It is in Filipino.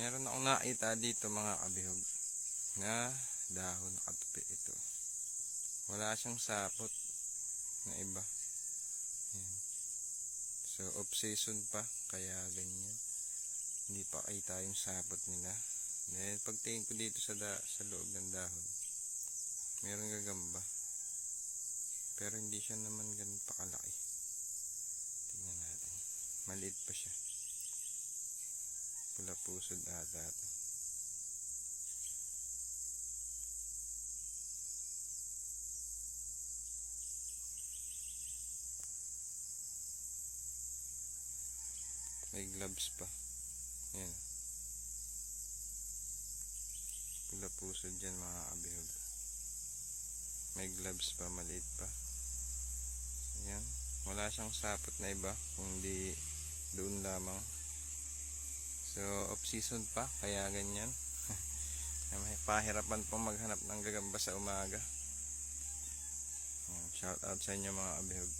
Meron akong nakita dito mga kabihog na dahon nakatupi ito. Wala siyang sapot na iba. Ayan. So off season pa kaya ganyan. Hindi pa kita yung sapot nila. Then pagtingin ko dito sa loob ng dahon, meron gagamba. Pero hindi siya naman ganun pa kalaki. Tingnan natin. Maliit pa siya. Pula pusod ata ito. May gloves pa. Yan. Pula pusod dyan mga kabihog. May gloves pa, maliit pa. Yan. Wala siyang sapot na iba, kundi doon lamang. So off season pa, kaya ganyan. May pahirapan pong maghanap ng gagamba sa umaga. Shout out sa inyo mga kabihog.